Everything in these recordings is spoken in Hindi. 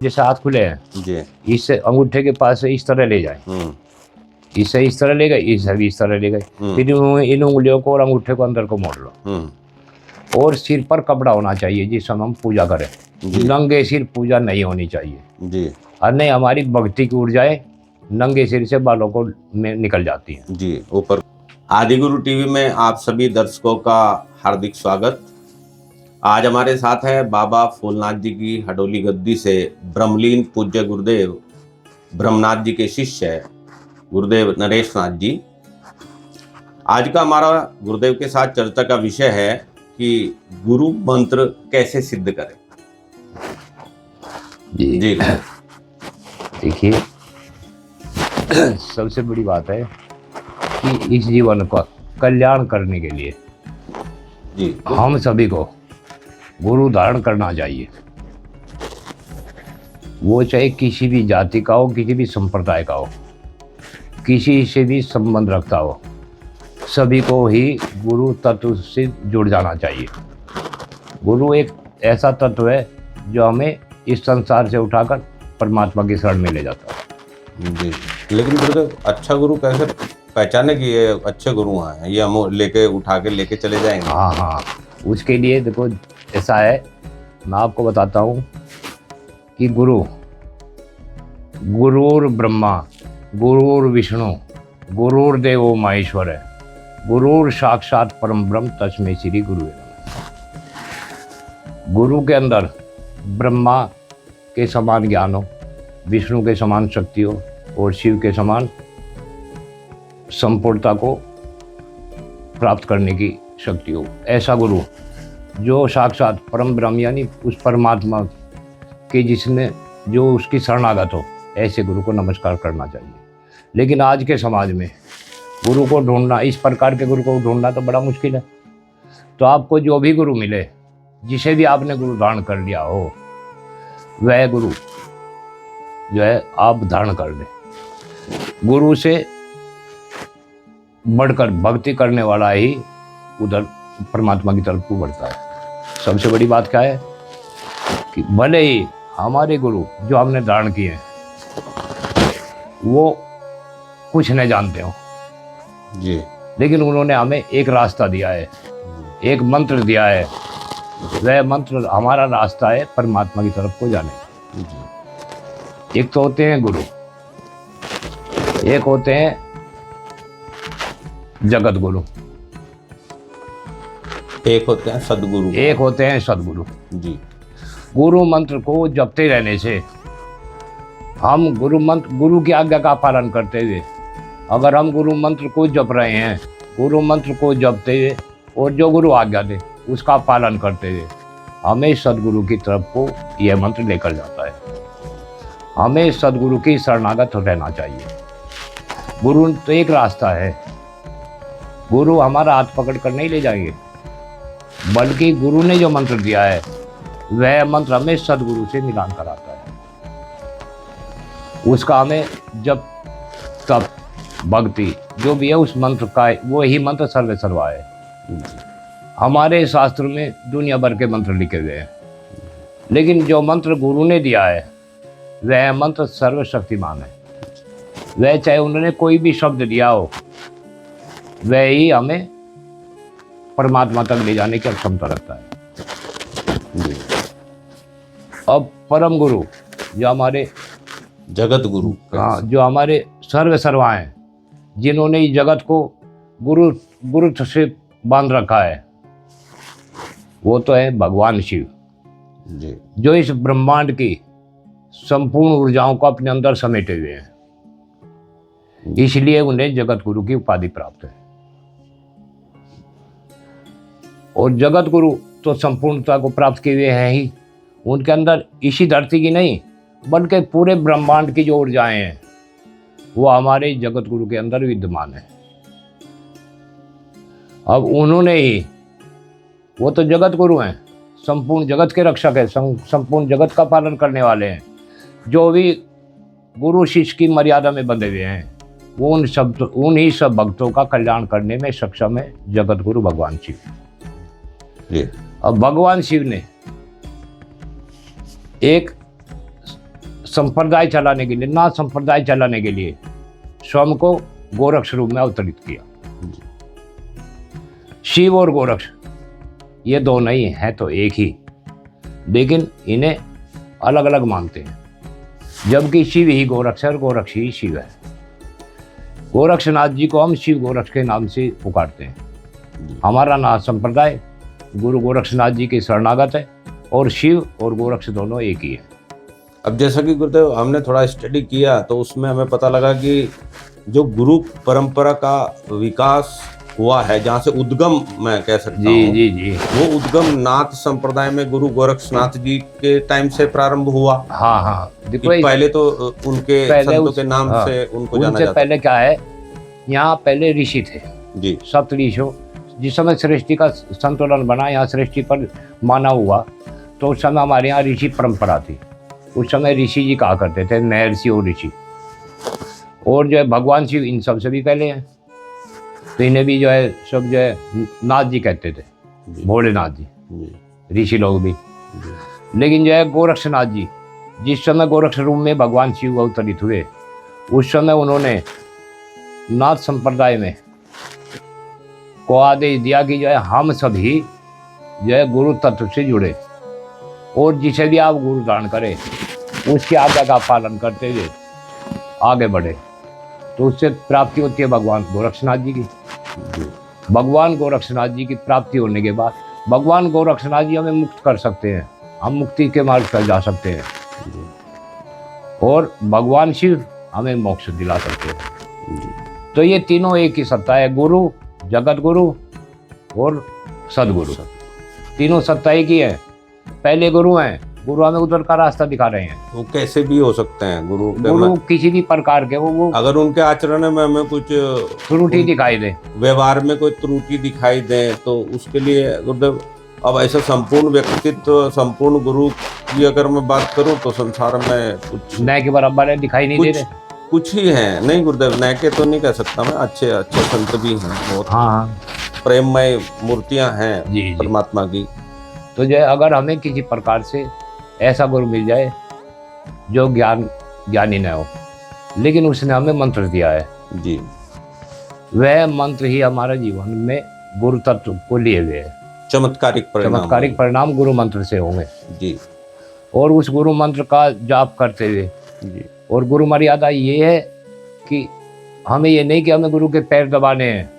जैसे हाथ खुले हैं जी। इससे अंगूठे के पास से इस तरह ले जाए, इससे इस तरह ले गए, इससे भी इस तरह ले गए, फिर इन उंगलियों को और अंगूठे को अंदर को मोड़ लो। और सिर पर कपड़ा होना चाहिए जिस समय हम पूजा करें, नंगे सिर पूजा नहीं होनी चाहिए जी। और नहीं हमारी भक्ति की ऊर्जाएं नंगे सिर से बालों को में निकल जाती हैं। जी। ऊपर आदिगुरु टीवी में आप सभी दर्शकों का हार्दिक स्वागत। आज हमारे साथ है बाबा फूलनाथ जी की हडोली गद्दी से ब्रह्मलीन पूज्य गुरुदेव ब्रह्मनाथ जी के शिष्य गुरुदेव नरेश नाथ जी। आज का हमारा गुरुदेव के साथ चर्चा का विषय है कि गुरु मंत्र कैसे सिद्ध करें। जी देखिए सबसे बड़ी बात है कि इस जीवन का कल्याण करने के लिए जी हम सभी को गुरु धारण करना चाहिए। वो चाहे किसी भी जाति का हो, किसी भी संप्रदाय का हो, किसी से भी संबंध रखता हो, सभी को ही गुरु तत्व से जुड़ जाना चाहिए। गुरु एक ऐसा तत्व है जो हमें इस संसार से उठाकर परमात्मा की शरण में ले जाता है। जी। लेकिन गुरुदेव अच्छा गुरु कैसे पहचाने कि ये अच्छे गुरु हैं, ये हम लेके उठा के लेके चले जाएंगे। हाँ, उसके लिए देखो ऐसा है, मैं आपको बताता हूँ कि गुरुर ब्रह्मा गुरुर विष्णु गुरुर्देवो महेश्वर है, गुरुर साक्षात परम ब्रह्म तस्मै श्री गुरु। गुरु के अंदर ब्रह्मा के समान ज्ञान हो, विष्णु के समान शक्ति हो और शिव के समान संपूर्णता को प्राप्त करने की शक्ति हो। ऐसा गुरु जो साक्षात परम ब्रह्म यानी उस परमात्मा के जिसने जो उसकी शरणागत हो, ऐसे गुरु को नमस्कार करना चाहिए। लेकिन आज के समाज में गुरु को ढूंढना, इस प्रकार के गुरु को ढूंढना तो बड़ा मुश्किल है। तो आपको जो भी गुरु मिले, जिसे भी आपने गुरु धारण कर लिया हो, वह गुरु जो है आप धारण कर लें। गुरु से बढ़कर भक्ति करने वाला ही उधर परमात्मा की तरफ को बढ़ता है। सबसे बड़ी बात क्या है कि भले ही हमारे गुरु जो हमने धारण किए वो कुछ नहीं जानते हो जी, लेकिन उन्होंने हमें एक रास्ता दिया है, एक मंत्र दिया है। वह मंत्र हमारा रास्ता है परमात्मा की तरफ को जाने का। एक तो होते हैं गुरु, एक होते हैं जगत गुरु, एक होते हैं सदगुरु, एक होते हैं सदगुरु। जी। गुरु मंत्र को जपते रहने से हम गुरु की आज्ञा का पालन करते हुए, अगर हम गुरु मंत्र को जप रहे हैं, गुरु मंत्र को जपते हुए और जो गुरु आज्ञा दे उसका पालन करते हुए, हमें सदगुरु की तरफ को यह मंत्र लेकर जाता है। हमें सदगुरु की शरणागत रहना चाहिए। गुरु तो एक रास्ता है, गुरु हमारा हाथ पकड़ कर नहीं ले जाएंगे, बल्कि गुरु ने जो मंत्र दिया है वह मंत्र हमें सदगुरु से मिलान कराता है। उसका हमें जब तब भक्ति जो भी है उस मंत्र का, वो ही मंत्र सर्व सर्वा है। हमारे शास्त्र में दुनिया भर के मंत्र लिखे हुए हैं, लेकिन जो मंत्र गुरु ने दिया है वह मंत्र सर्वशक्तिमान है। वह चाहे उन्होंने कोई भी शब्द दिया हो, वह ही हमें परमात्मा तक ले जाने की क्षमता रखता है। अब परम गुरु जो हमारे जगत गुरु, हाँ, जो हमारे सर्व सर्वा हैं, जिन्होंने इस जगत को गुरु से बांध रखा है, वो तो है भगवान शिव जी, जो इस ब्रह्मांड की संपूर्ण ऊर्जाओं को अपने अंदर समेटे हुए हैं। इसलिए उन्हें जगत गुरु की उपाधि प्राप्त है। और जगत गुरु तो संपूर्णता को प्राप्त किए हुए हैं ही, उनके अंदर इसी धरती की नहीं बल्कि पूरे ब्रह्मांड की जो ऊर्जाएं हैं वो हमारे जगत गुरु के अंदर विद्यमान है। अब उन्होंने ही, वो तो जगत गुरु हैं, संपूर्ण जगत के रक्षक है, संपूर्ण जगत का पालन करने वाले हैं। जो भी गुरु शिष्य की मर्यादा में बंधे हुए हैं वो उन्हीं सब भक्तों का कल्याण करने में सक्षम है जगत गुरु भगवान शिव। अब भगवान शिव ने एक संप्रदाय चलाने के लिए, नाथ संप्रदाय चलाने के लिए स्वयं को गोरक्ष रूप में अवतरित किया। शिव और गोरक्ष ये दो नहीं है तो एक ही, लेकिन इन्हें अलग अलग मानते हैं, जबकि शिव ही गोरक्ष है और गोरक्ष ही शिव है। गोरक्षनाथ जी को हम शिव गोरक्ष के नाम से पुकारते हैं। हमारा नाथ संप्रदाय गुरु गोरक्षनाथ जी के शरणागत है और शिव और गोरक्ष दोनों एक ही है। अब जैसा कि गुरुदेव हमने थोड़ा स्टडी किया तो उसमें हमें पता लगा कि जो गुरु परंपरा का विकास हुआ है, जहाँ से उद्गम मैं कह सकता हूँ, जी, वो उद्गम नाथ संप्रदाय में गुरु गोरक्षनाथ जी के टाइम से प्रारंभ हुआ। हाँ देखो, पहले तो उनके संतों के नाम से उनको जाना जाता। पहले क्या है, यहाँ पहले ऋषि थे जी, सप्त ऋषि। जिस समय सृष्टि का संतुलन बना, यहाँ सृष्टि पर माना हुआ, तो उस समय हमारे यहाँ ऋषि परंपरा थी। उस समय ऋषि जी कहा करते थे, महर्षि और ऋषि। और जो है भगवान शिव इन सब से भी पहले हैं, तो इन्हें भी जो है सब जो है नाथ जी कहते थे, भोलेनाथ जी, ऋषि लोग भी। लेकिन जो है गोरक्षनाथ जी, जिस समय गोरक्ष रूप में भगवान शिव अवतरित हुए, उस समय उन्होंने नाथ संप्रदाय में को आदेश दिया कि जो है हम सभी जो है गुरु तत्व से जुड़े, और जिसे भी आप गुरु धारण करें उसकी आज्ञा का पालन करते हुए आगे बढ़े, तो उससे प्राप्ति होती है भगवान गोरक्षनाथ जी की। भगवान गोरक्षनाथ जी की प्राप्ति होने के बाद भगवान गोरक्षनाथ जी हमें मुक्त कर सकते हैं, हम मुक्ति के मार्ग पर जा सकते हैं, और भगवान शिव हमें मोक्ष दिला सकते हैं। तो ये तीनों एक ही सत्ता है, गुरु, जगत गुरु और सदगुरु, तीनों सत्ता एक ही है। पहले गुरु हैं, गुरु हमें उधर का रास्ता दिखा रहे हैं। वो कैसे भी हो सकते हैं गुरु किसी भी प्रकार के, वो अगर उनके आचरण में हमें कुछ त्रुटि दिखाई दे, व्यवहार में कोई त्रुटि दिखाई दे, तो उसके लिए गुरुदेव अब ऐसा संपूर्ण व्यक्तित्व, संपूर्ण गुरु की अगर मैं बात करूं तो संसार में कुछ नए के बराबर है, दिखाई नहीं दे रहे। कुछ ही है नहीं गुरुदेव, नए के तो नहीं कह सकता मैं, अच्छे अच्छे संत भी हैं बहुत। हाँ, प्रेममय मूर्तियां हैं जी परमात्मा की। तो जो है अगर हमें किसी प्रकार से ऐसा गुरु मिल जाए जो ज्ञानी न हो, लेकिन उसने हमें मंत्र दिया है जी, वह मंत्र ही हमारा जीवन में गुरु तत्व को लिए हुए है। चमत्कारिक परिणाम गुरु मंत्र से होंगे जी। और उस गुरु मंत्र का जाप करते हुए जी, और गुरु मर्यादा ये है कि हमें ये नहीं कि हमें गुरु के पैर दबाने हैं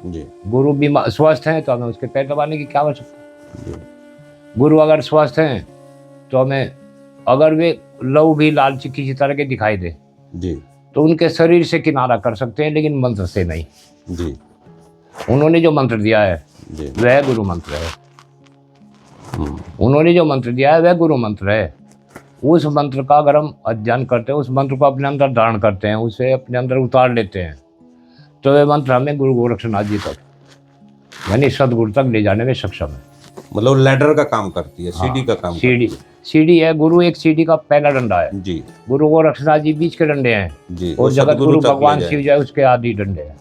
जी। गुरु बीमार स्वस्थ हैं तो हमें उसके पैर दबाने की क्या आवश्यकता। गुरु अगर स्वस्थ हैं तो हमें, अगर वे लहू भी लालची किसी तरह के दिखाई दे जी, तो उनके शरीर से किनारा कर सकते हैं, लेकिन मंत्र से नहीं जी। उन्होंने जो मंत्र दिया है वह गुरु मंत्र है। उन्होंने जो मंत्र दिया है वह गुरु मंत्र है। उस मंत्र का अगर हम अध्ययन करते हैं, उस मंत्र को अपने अंदर धारण करते हैं, उसे अपने अंदर उतार लेते हैं, तो वह मंत्र हमें गुरु गोरक्षनाथ जी तक, यानी सदगुरु तक ले जाने में सक्षम है। मतलब लैडर का काम करती है, सीढ़ी का काम। सीढ़ी है, गुरु एक सीढ़ी का पहला डंडा है जी, गुरु गोरक्षनाथ जी बीच के डंडे हैं जी, और जगत गुरु भगवान शिव जो है उसके आदि डंडे हैं।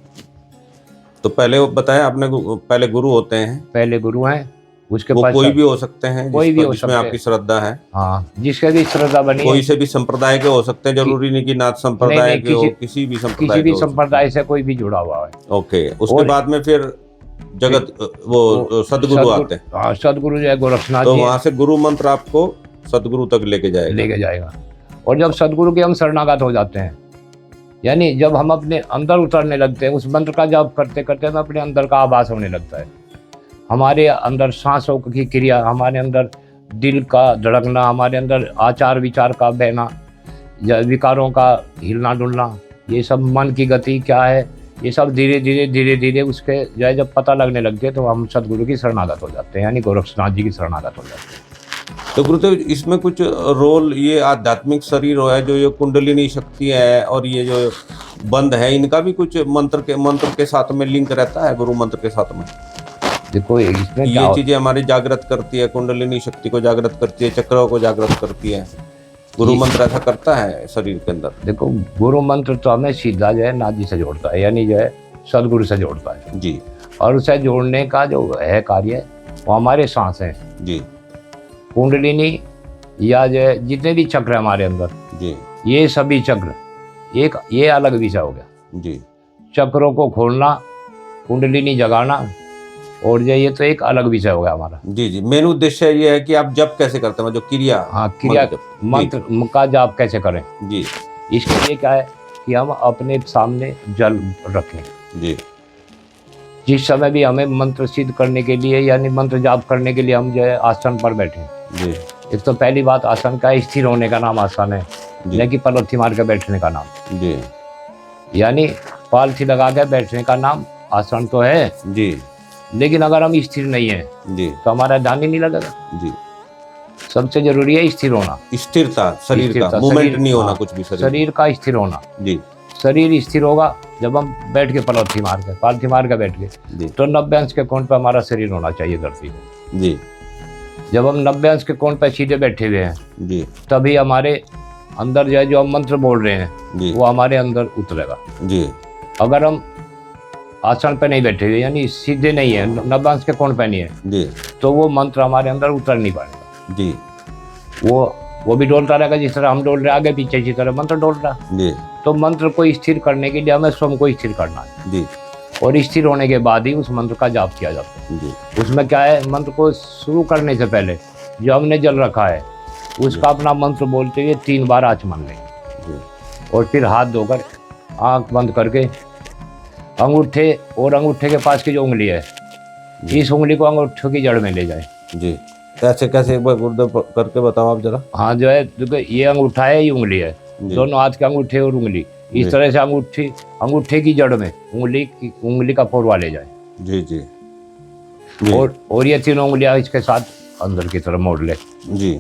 तो पहले वो बताया आपने, पहले गुरु होते हैं, पहले गुरु हैं, उसके पास कोई भी हो सकते हैं, कोई भी हो सकते हैं, आपकी श्रद्धा है। हाँ, जिसके भी श्रद्धा बनी, कोई से भी संप्रदाय के हो सकते हैं, जरूरी नहीं कि नाथ संप्रदाय के हो, किसी भी संप्रदाय से कोई भी जुड़ा हुआ है। ओके, उसके बाद में फिर जगत वो सदगुरु आते हैं। हाँ, सदगुरु जो है गोरक्षनाथ तो जी, वहाँ से गुरु मंत्र आपको सदगुरु तक लेके जाएगा। और जब सदगुरु के हम शरणागत हो जाते हैं, यानी जब हम अपने अंदर उतरने लगते हैं, उस मंत्र का जाप करते करते हमें अपने अंदर का आभास होने लगता है। हमारे अंदर सांसों की क्रिया, हमारे अंदर दिल का धड़कना, हमारे अंदर आचार विचार का बहना, विकारों का हिलना डुलना, ये सब मन की गति क्या है, ये सब धीरे धीरे उसके जो है जब पता लगने लगते तो हम सदगुरु की शरणागत हो जाते हैं, यानी गोरक्षनाथ जी की शरणागत हो जाते हैं। तो गुरुदेव इसमें कुछ रोल, ये आध्यात्मिक शरीर है जो ये कुंडलिनी शक्ति है और ये जो बंद है, इनका भी कुछ मंत्र के साथ में लिंक रहता है, गुरु मंत्र के साथ में? देखो इसमें ये चीजें हमारी जागृत करती है, कुंडलिनी शक्ति को जागृत करती है, चक्रों को जागृत करती है, गुरु मंत्र ऐसा करता है शरीर के अंदर? देखो, गुरु मंत्र तो हमें सीधा जो है नाथ जी से जोड़ता है, यानी जो है सदगुरु से जोड़ता है जी, और उसे जोड़ने का जो है कार्य वो हमारे सांस हैं जी, कुंडलिनी या जो जितने भी चक्र हमारे अंदर जी, ये सभी चक्र एक ये अलग विषय हो गया। जी चक्रों को खोलना, कुंडलिनी जगाना, और ये तो एक अलग विषय हो गया हमारा। जी जी, मेन उद्देश्य ये है कि आप जप कैसे करते हैं, जो क्रिया, हाँ, क्रिया मंत्र मंत्र का जाप कैसे करें। जी इसके लिए क्या है कि हम अपने सामने जल रखें। जी जिस समय भी हमें मंत्र सिद्ध करने के लिए यानी मंत्र जाप करने के लिए हम जो है आसन पर बैठे। जी एक तो पहली बात, आसन का स्थिर होने का नाम आसन है, जी न कि पलथी मार के बैठने का नाम। जी यानी पालथी लगा के बैठने का नाम आसन तो है, जी लेकिन अगर हम स्थिर नहीं है जी तो हमारा ध्यान ही नहीं लगेगा। जी, सबसे जरूरी है स्थिर होना, स्थिरता, शरीर का स्थिरता, मूवमेंट शरीर- नहीं होना, हाँ, कुछ भी शरीर का स्थिर होना। जी शरीर स्थिर होगा जब हम बैठ के पालथी मार के बैठ गए, जी तो 90 अंश के कोण पे हमारा शरीर होना चाहिए धरती पे। जी जब हम 90 अंश के कोण पे सीधे बैठे हुए हैं, जी तभी हमारे अंदर जो है जो हम मंत्र बोल रहे हैं जी वो हमारे अंदर उतरेगा। जी अगर हम आसन पे नहीं बैठे हुए यानी सीधे नहीं है, 90 अंश के कोण पे नहीं है, जी तो वो मंत्र हमारे अंदर उतर नहीं पाएगा। जी वो भी डोलता रहेगा जिस तरह हम डोल रहे, आगे पीछे इसी तरह मंत्र डोल रहा। जी तो मंत्र को स्थिर करने के लिए हमें स्वयं को स्थिर करना है, जी और स्थिर होने के बाद ही उस मंत्र का जाप किया जाता है। जी उसमें क्या है, मंत्र को शुरू करने से पहले जो हमने जल रखा है उसका अपना मंत्र बोलते हुए 3 बार आचमन लें, जी और फिर हाथ धोकर आंख बंद करके अंगूठे और अंगूठे के पास की जो उंगली है, इस उंगली को अंगूठे की जड़ में ले जाए। जी, कैसे कैसे एक बार गुरुदेव करके बताओ आप जरा। हाँ, जो है देखो, ये अंगूठा है, ये उंगली है, जी। दोनों हाथ के अंगूठे और उंगली इस जी। तरह से अंगूठे की जड़ में उंगली का पोरवा ले जाए, जी जी जी और ये 3 उंगलियां इसके साथ अंदर की तरफ मोड़ ले। जी।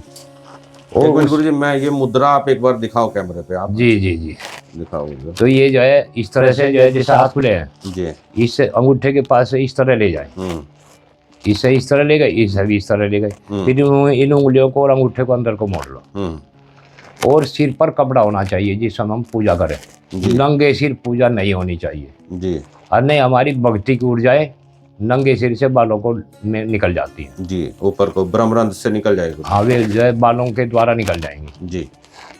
और एक मिनट गुरुजी, मैं ये मुद्रा आप एक बार दिखाओ कैमरे पे, आप जी जी जी, दिखाओ गुरुजी। तो ये जो है इस तरह से जो है जैसे हाथ खुले हैं, जी इससे अंगूठे के पास से इस तरह ले जाए, इससे इस तरह ले गए, इससे भी इस तरह ले गए, फिर इन उंगलियों को और अंगूठे को अंदर को मोड़ लो, और सिर पर कपड़ा होना चाहिए जिस समय हम पूजा करें। नंगे सिर पूजा नहीं होनी चाहिए जी, और नहीं हमारी भक्ति की ऊर्जाएं नंगे सिर से बालों को में निकल जाती हैं जी, ऊपर को ब्रह्मरंध्र से निकल जाएगा। हाँ, वे जो है बालों के द्वारा निकल जाएंगी। जी,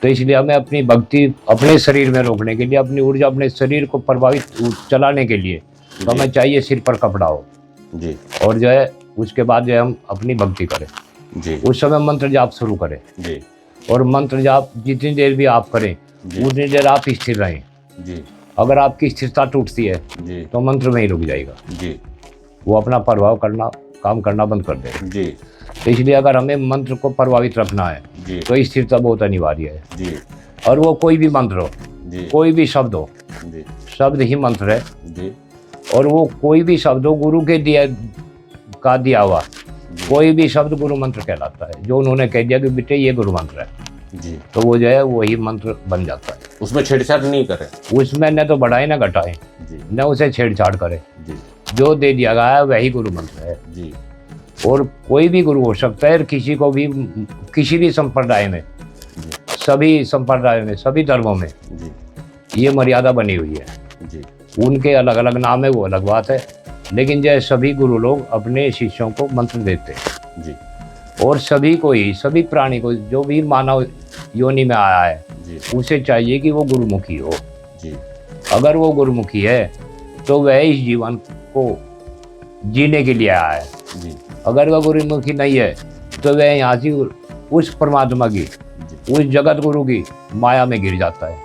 तो इसलिए हमें अपनी भक्ति अपने शरीर में रोकने के लिए, अपनी ऊर्जा अपने शरीर को प्रभावित चलाने के लिए, तो हमें चाहिए सिर पर कपड़ा हो जी, और जो है उसके बाद जो है हम अपनी भक्ति करें। जी, उस समय मंत्र जाप शुरू करें, जी, और मंत्र जाप जितनी देर भी आप करें उतनी देर आप स्थिर रहें। जी, अगर आपकी स्थिरता टूटती है जी, तो मंत्र में ही रुक जाएगा, जी, वो अपना प्रभाव करना काम करना बंद कर देगा। जी, तो इसलिए अगर हमें मंत्र को प्रभावित रखना है जी, तो स्थिरता बहुत अनिवार्य है। जी, और वो कोई भी मंत्र हो, जी, कोई भी शब्द हो, जी, शब्द ही मंत्र है, जी, और वो कोई भी शब्द हो गुरु के दिया हुआ कोई भी शब्द गुरु मंत्र कहलाता है। जो उन्होंने कह दिया कि बेटे ये गुरु मंत्र है, जी, तो वो जो है वही मंत्र बन जाता है। उसमें छेड़छाड़ नहीं करें। उसमें न तो बढ़ाए न घटाए, जी, न उसे छेड़छाड़ करे, जी, जो दे दिया गया है वही गुरु मंत्र है। जी, और कोई भी गुरु हो सकता है, किसी को भी किसी भी संप्रदाय में, सभी संप्रदाय में, सभी धर्मों में जी, ये मर्यादा बनी हुई है। जी, उनके अलग अलग नाम है, वो अलग बात है, लेकिन जो सभी गुरु लोग अपने शिष्यों को मंत्र देते हैं। जी, और सभी को ही, सभी प्राणी को, जो भी मानव योनि में आया है, जी, उसे चाहिए कि वो गुरुमुखी हो। जी, अगर वो गुरुमुखी है तो वह इस जीवन को जीने के लिए आया है। जी, अगर वह गुरुमुखी नहीं है तो वह यहाँ से उस परमात्मा की, उस जगत गुरु की माया में गिर जाता है।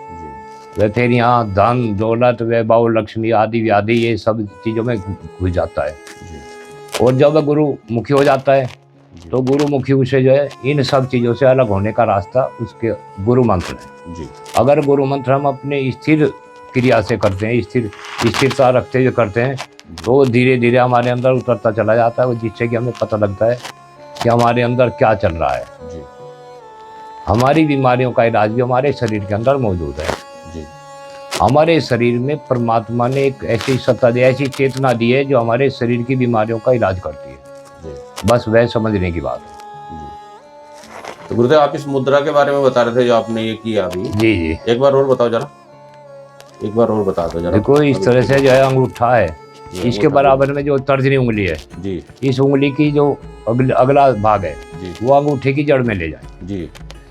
वह फिर यहाँ धन दौलत, वैभव, लक्ष्मी आदि व्याधि ये सब चीज़ों में घुस जाता है। और जब वह गुरुमुखी हो जाता है तो गुरुमुखी उसे जो है इन सब चीज़ों से अलग होने का रास्ता उसके गुरु मंत्र है। जी, अगर गुरु मंत्र हम अपने स्थिर क्रिया से करते हैं, स्थिरता रखते हुए करते हैं, तो धीरे धीरे हमारे अंदर उतरता चला जाता है, जिससे कि हमें पता लगता है कि हमारे अंदर क्या चल रहा है। जी, हमारी बीमारियों का इलाज भी हमारे शरीर के अंदर मौजूद है। जी, हमारे शरीर में परमात्मा ने एक ऐसी सत्ता दी, ऐसी चेतना दी है जो हमारे शरीर की बीमारियों का इलाज करती है। जी, बस वह समझने की बात है। जी। तो गुरुदेव, आप इस मुद्रा के बारे में बता रहे थे जो आपने ये किया अभी। जी जी, एक बार और बताओ जरा, एक बार और बता दो जरा। देखो इस तरह से जो है अंगूठा है, इसके बराबर में जो तर्जनी उंगली है, जी, इस उंगली की जो अगला भाग है जी, वो अंगूठे की जड़ में ले जाए। जी,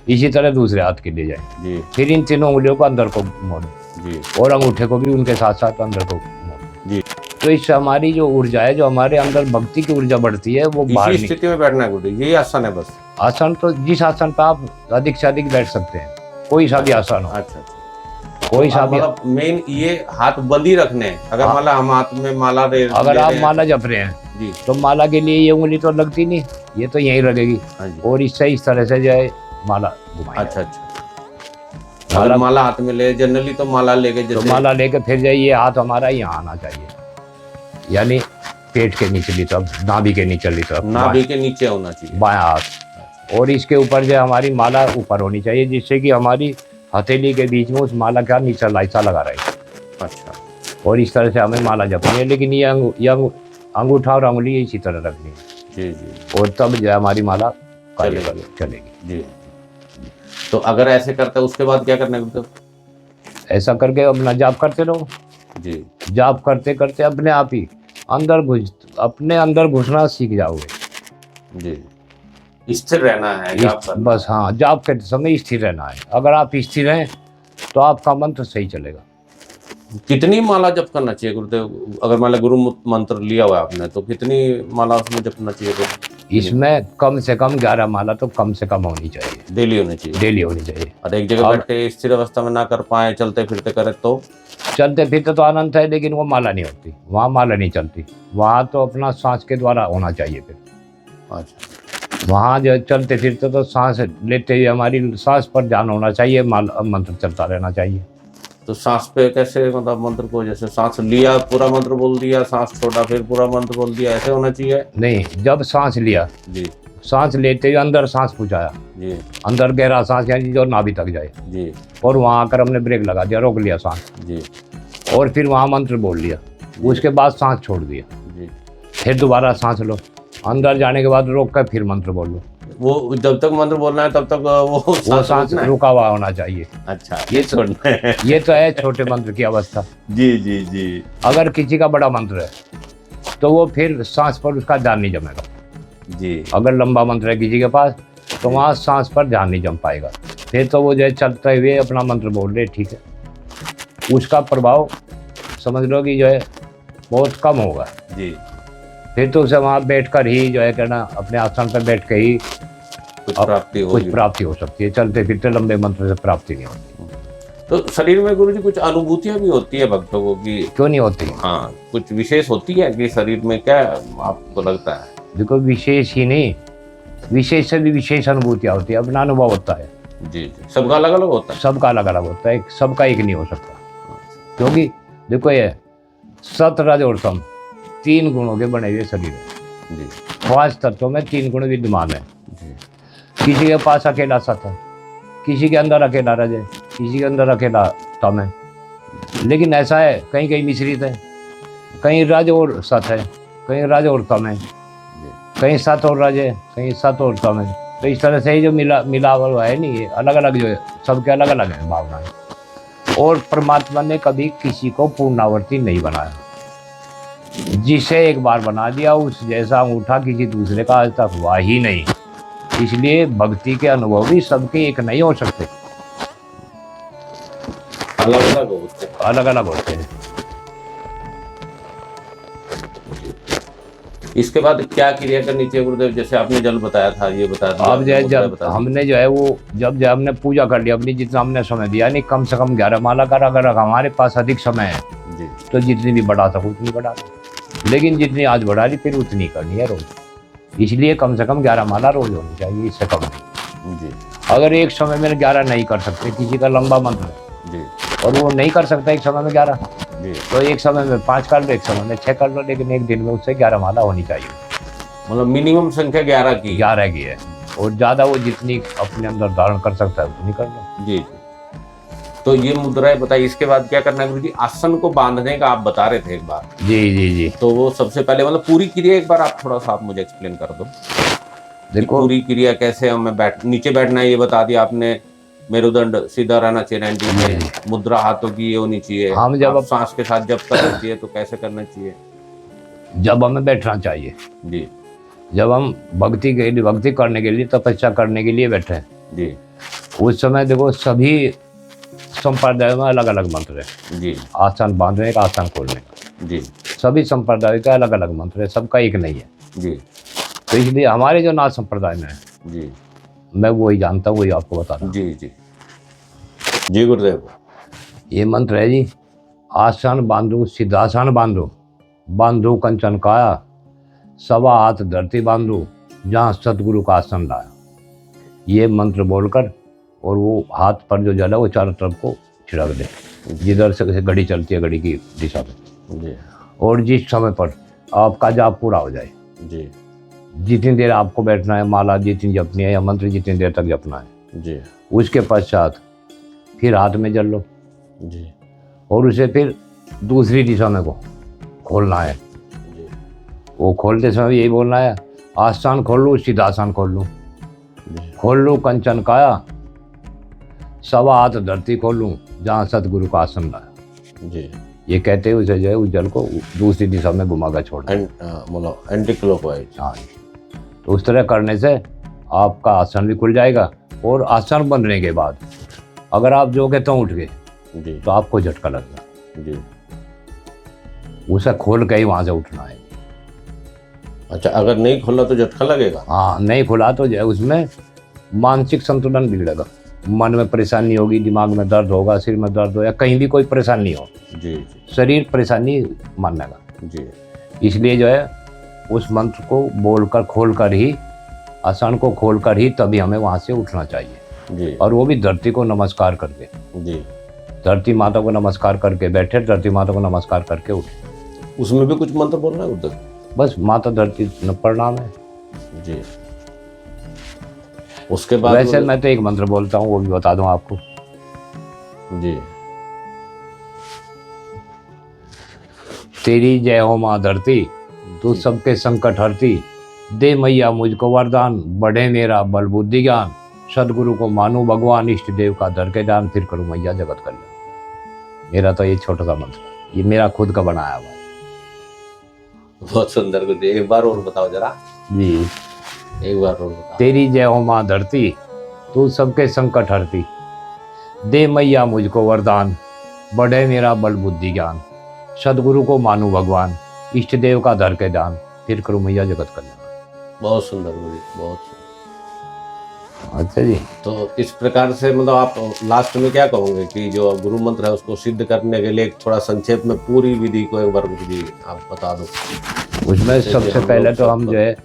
इसी तरह दूसरे हाथ के ले जाए। जी फिर इन तीनों उंगलियों को अंदर को मोड़े जी और अंगूठे को भी उनके साथ साथ अंदर को मोड़े। जी। तो इससे हमारी जो ऊर्जा है, जो हमारे अंदर भक्ति की ऊर्जा बढ़ती है, वो बाहर इसी स्थिति में बैठना है गुरुदेव, यही आसन है बस? आसन तो जिस आसन पर आप अधिक से अधिक बैठ सकते हैं, कोई सा भी आसन हो, अच्छा, कोई सा भी। मतलब मेन ये हाथ बंदी रखने हैं। अगर हाँ। माला हम हाथ में माला अगर ले आप रहे हैं माला जप रहे हैं जी, तो माला के लिए ये उंगली तो लगती नहीं, ये तो यहीं लगेगी हाँ जी, और इससे इस तरह से जो है माला घुमाएंगे। अच्छा अच्छा। अगर माला हाथ में ले, जनरली तो माला लेके तो जैसे माला लेके फिर जाइए, ये हाथ हमारा यहाँ आना चाहिए, यानी पेट के निचली तरफ, नाभि के निचली तरफ, नाभि के नीचे होना चाहिए बायां हाथ। और इसके ऊपर जो हमारी माला ऊपर होनी चाहिए, जिससे कि हमारी हथेली के बीच में उस माला का नीचे लाइसा लगा रहे। अच्छा और इस तरह से हमें माला जपनी है, लेकिन ये अंगूठा और अंगुली इसी तरह रखनी है, जी जी और तब जो है हमारी माला चलेगी। चलेगी। जी। तो अगर ऐसे करते हैं उसके बाद क्या करना है गुरुदेव? ऐसा करके अपना जाप करते रहो। जी जाप करते करते अपने आप ही अपने अंदर घुसना सीख जाओगे। जी, स्थिर रहना है जाप करना। बस हाँ, जाप करते समय स्थिर रहना है। अगर आप स्थिर हैं तो आपका मंत्र सही चलेगा। कितनी माला जप करना चाहिए गुरुदेव? अगर मान लो गुरु मंत्र लिया हुआ है आपने, तो कितनी माला उसमें जपना चाहिए? इसमें कम से कम 11 माला तो कम से कम होनी चाहिए, डेली होनी चाहिए। डेली होनी चाहिए। और एक जगह बैठ के स्थिर अवस्था में ना कर पाए, चलते फिरते करे तो? चलते फिरते तो आनंद है, लेकिन वो माला नहीं होती, वहाँ माला नहीं चलती। वहाँ तो अपना सांस के द्वारा होना चाहिए। फिर अच्छा, वहाँ जो चलते फिरते तो सांस लेते हुए हमारी सांस पर ध्यान होना चाहिए, मंत्र चलता रहना चाहिए। तो सांस पे कैसे, मतलब मंत्र को जैसे सांस लिया पूरा मंत्र बोल दिया, सांस छोड़ा फिर पूरा मंत्र बोल दिया, ऐसे होना चाहिए? नहीं, जब सांस लिया, जी, सांस लेते हुए अंदर सांस पहुँचाया, जी अंदर गहरा सांस, यानी जो नाभि तक जाए, जी और वहाँ आकर हमने ब्रेक लगा दिया, रोक लिया सांस, जी और फिर वहाँ मंत्र बोल लिया। उसके बाद सांस छोड़ दिया, जी। फिर दोबारा सांस लो, अंदर जाने के बाद रोक कर फिर मंत्र बोल लो। वो जब तक मंत्र बोलना है तब तक वो सांस रोकना है? रुका हुआ होना चाहिए। अच्छा, ये छोड़ना है। ये तो है छोटे मंत्र की अवस्था। जी जी जी अगर किसी का बड़ा मंत्र है तो वो फिर सांस पर उसका ध्यान नहीं जमेगा। जी। अगर लंबा मंत्र है किसी के पास तो वहाँ सांस पर ध्यान नहीं जम पाएगा। फिर तो वो जो है चलते हुए अपना मंत्र बोल रहे, ठीक है, उसका प्रभाव समझ लो कि जो है बहुत कम होगा। जी, फिर तो उसे वहाँ बैठकर ही जो है कहना, अपने आसन पर बैठ के ही कुछ प्राप्ति कुछ होगी। प्राप्ति हो सकती है। चलते फिरते लंबे मंत्र से प्राप्ति नहीं होती। तो शरीर में गुरुजी कुछ अनुभूतियां भी होती है भक्तों को कि क्यों नहीं होती? हाँ, कुछ विशेष होती है कि शरीर में, क्या आपको लगता है? देखो, विशेष ही नहीं, विशेष से भी विशेष अनुभूतियाँ होती है, अपना अनुभव होता है। जी जी, सबका अलग अलग होता है। सबका अलग अलग होता है, सबका एक नहीं हो सकता। क्योंकि देखो, ये सत रज और तम 3 गुणों के बने हुए शरीर है। जी 5 तत्वों में 3 गुण विद्यमान है। जी किसी के पास अकेला सत है, किसी के अंदर अकेला रज है, किसी के अंदर अकेला तम है। लेकिन ऐसा है, कहीं कहीं मिश्रित है, कहीं रज और सत है, कहीं रज और तम है, कहीं सत और रज है, कहीं सत और तम है। तो इस तरह से ही जो मिलावट है नहीं, ये अलग अलग जो है, सबके अलग अलग है भावनाएं। और परमात्मा ने कभी किसी को पूर्णावर्ती नहीं बनाया। जिसे एक बार बना दिया, उस जैसा अंगूठा किसी दूसरे का आज तक हुआ ही नहीं। इसलिए भक्ति के अनुभव भी सबके एक नहीं हो सकते, अलग अलग होते हैं। अलग अलग होते हैं। इसके बाद क्या क्रिया करनी चाहिए गुरुदेव? जैसे आपने जल बताया था, ये बताया था, अब जो है, मुद्रा जब बता दी। हमने जो है वो जब हमने पूजा कर ली अपनी, जितना हमने समय दिया, नहीं कम से कम 11 माला कर। अगर हमारे पास अधिक समय है जी तो जितनी भी बढ़ा सको उतनी बढ़ा लो, लेकिन जितनी आज बढ़ा ली फिर उतनी करनी है रोज। इसलिए कम से कम 11 माला रोज होनी चाहिए, इससे कम नहीं। जी अगर एक समय में 11 नहीं कर सकते, किसी का लंबा मंत्र है जी और वो नहीं कर सकता एक समय में 11, जी, तो एक समय में 5 कर लो, एक समय में 6 कर लो, लेकिन एक दिन में उससे 11 माला होनी चाहिए। मतलब मिनिमम संख्या 11 की। 11 की है, और ज़्यादा वो जितनी अपने अंदर धारण कर सकता है उतनी कर लो। जी जी। तो ये मुद्राएं बताइए। इसके बाद क्या करना है गुरुजी? आसन को बांधने का आप बता रहे थे एक बार, जी जी जी। तो वो सबसे पहले मतलब पूरी क्रिया एक बार आप थोड़ा सा आप मुझे एक्सप्लेन कर दो। देखो, पूरी क्रिया कैसे हमें नीचे बैठना है ये बता दिया आपने, मेरुदंड सीधा रहना चाहिए 90 में, मुद्रा हाथों की ये होनी चाहिए, हम जब आप सांस के साथ जब करना चाहिए तो कैसे करना चाहिए? जब हमें बैठना चाहिए, जी जब हम भक्ति करने के लिए, तपस्या करने के लिए बैठे हैं, जी उस समय देखो सभी संप्रदायों में अलग अलग मंत्र है। जी आस्थान बांधने का, आस्थान खोलने का, जी सभी संप्रदाय का अलग अलग मंत्र है, सबका एक नहीं है। जी तो इसलिए हमारे जो नाथ संप्रदाय में है, जी मैं वही जानता हूँ, वही आपको बता रहा हूँ। जी जी जी गुरुदेव। ये मंत्र है जी, आसन बांधो सिद्धासन बांधो, बांधो कंचन काया, सवा हाथ धरती बांधो, जहाँ सतगुरु का आसन लाया। ये मंत्र बोलकर और वो हाथ पर जो जला वो चारों तरफ को छिड़क दे, जिधर से घड़ी चलती है घड़ी की दिशा में। जी और जिस समय पर आपका जाप पूरा हो जाए, जी जितनी देर आपको बैठना है, माला जितनी जपनी है या मंत्र जितनी देर तक जपना है, जी उसके पश्चात फिर हाथ में जल लो जी और उसे फिर दूसरी दिशा में को खोलना है। जी वो खोलते समय यही बोलना है, आस्थान खोल लो सिद्धासन खोल लो, जी खोल लो कंचन काया, सवा हाथ धरती खोल लूँ, जहाँ सतगुरु का आसन लाया। जी ये कहते हुए उसे जो है उस जल को दूसरी दिशा में घुमा कर छोड़ना। मतलब एंटी क्लॉकवाइज। हाँ, तो उस तरह करने से आपका आसन भी खुल जाएगा और आसन बनने के बाद अगर आप जो के तो उठ गए जी तो आपको झटका लगना, जी। उसे खोल के ही वहाँ से उठना है। अच्छा, अगर नहीं खोला तो झटका लगेगा? हाँ, नहीं खुला तो जो है उसमें मानसिक संतुलन बिगड़ेगा, मन में परेशानी होगी, दिमाग में दर्द होगा, सिर में दर्द हो या कहीं भी कोई परेशानी हो, जी जी शरीर परेशानी मानेगा। जी इसलिए जो है उस मंत्र को बोलकर खोलकर ही, आसन को खोलकर ही तभी हमें वहाँ से उठना चाहिए। जी और वो भी धरती को नमस्कार करके, जी। धरती माता को नमस्कार करके बैठे, धरती माता को नमस्कार करके उठे। उसमें भी कुछ मंत्र बोलना है उधर? बस माता धरती प्रणाम है जी। उसके बाद वैसे मैं तो एक मंत्र बोलता हूँ, वो भी बता दूं आपको। जी। तेरी जय हो माँ धरती, तू सबके संकट हरती, दे मैया मुझको वरदान, बढ़े मेरा बल बुद्धि ज्ञान, सदगुरु को मानू भगवान, इष्ट देव का धर के दान, फिर करूँ मैया जगत कल्याण। मेरा तो ये छोटा सा मंत्र, ये मेरा खुद का बनाया हुआ है। बहुत सुंदर गुरुदेव, एक बार और बताओ जरा जी। एक बार और बताओ। तेरी जय हो माँ धरती, तू सबके संकट हरती, दे मैया मुझको वरदान, बढ़े मेरा बल बुद्धि ज्ञान, सदगुरु को मानू भगवान, इष्ट देव का धर के दान, फिर करूँ मैया जगत कल्याण। बहुत सुंदर गुरुदेव, बहुत सुंदर। अच्छा जी। तो इस प्रकार से मतलब आप लास्ट में क्या कहोगे कि जो गुरु मंत्र है उसको सिद्ध करने के लिए एक थोड़ा संक्षेप में पूरी विधि को एक बार गुरु जी आप बता दो। उसमें सबसे पहले तो हम जो है,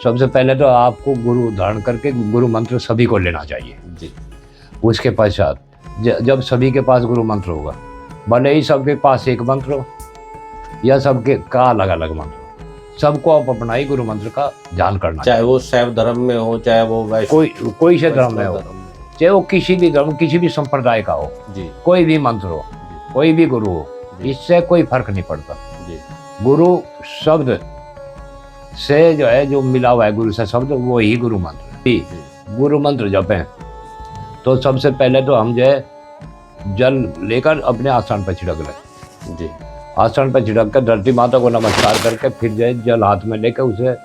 सबसे पहले तो आपको गुरु धारण करके गुरु मंत्र सभी को लेना चाहिए जी। उसके पश्चात जब सभी के पास गुरु मंत्र होगा, भले ही सबके पास एक मंत्र हो या सबके का अलग अलग मंत्र हो, सबको आप अपना ही गुरु मंत्र का ध्यान करना, चाहे वो शैव धर्म में हो, चाहे वो कोई से धर्म में हो, चाहे वो किसी भी धर्म, किसी भी संप्रदाय का हो जी, कोई भी मंत्र हो, कोई भी गुरु हो, इससे कोई फर्क नहीं पड़ता जी। गुरु शब्द से जो है, जो मिला हुआ है गुरु से शब्द, वो ही गुरु मंत्र है। गुरु मंत्र जपें तो सबसे पहले तो हम जो है जल लेकर अपने आसन पर छिड़क लें जी। आसन पर छिड़क कर धरती माता को नमस्कार करके फिर जो है जल हाथ में लेकर उसे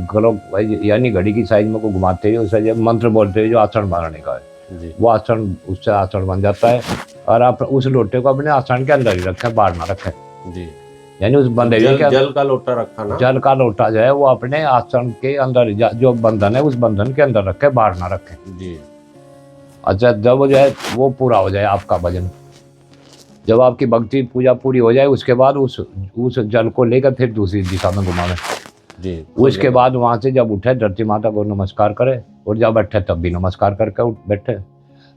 क्लॉक यानी घड़ी की साइज में को घुमाते हुए उसे जो मंत्र बोलते हुए जो आसन बनाने का है जी। वो आसन, उससे आसन बन जाता है। और आप उस लोटे को अपने आसन के अंदर ही रखें, बाहर ना रखें जी। यानी उस बंधे जल का लोटा रखा ना, जल का लोटा जो है वो अपने आसन के अंदर, जो बंधन है उस बंधन के अंदर रखे, बाहर ना रखें जी। अच्छा, जब वो जो है वो पूरा हो जाए आपका भजन, जब आपकी भक्ति पूजा पूरी हो जाए, उसके बाद उस जल को लेकर फिर दूसरी दिशा में घुमावें जी। उसके बाद वहाँ से जब उठे धरती माता को नमस्कार करे और जब बैठे तब भी नमस्कार करके बैठे,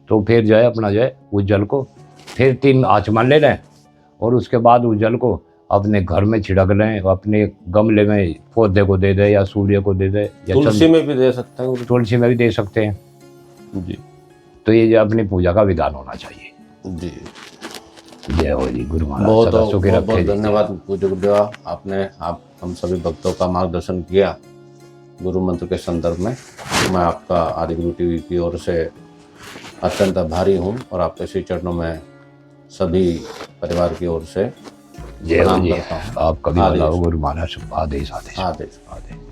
तो फिर जो है अपना जो है उस जल को फिर 3 आचमन ले लें और उसके बाद उस जल को अपने घर में छिड़क लें, अपने गमले में पौधे को दे दे या सूर्य को दे दे या तुलसी में भी दे सकते हैं, तुलसी में भी दे सकते हैं जी। तो ये जो अपनी पूजा का विधान होना चाहिए जी। जय हो जी। गुरु महाराज बहुत सदा सुखी बहुत रखे जी। धन्यवाद पूज्य गुरुदेव, आपने हम सभी भक्तों का मार्गदर्शन किया गुरु मंत्र के संदर्भ में। मैं आपका आदिगुरु टीवी की ओर से अत्यंत आभारी हूँ और आपके श्री चरणों में सभी परिवार की ओर से जय हो प्रणाम जी। करता हूँ। आप कभी आदेश। बुलाओ गुरु महाराज, आदेश आदेश आदेश। आदेश।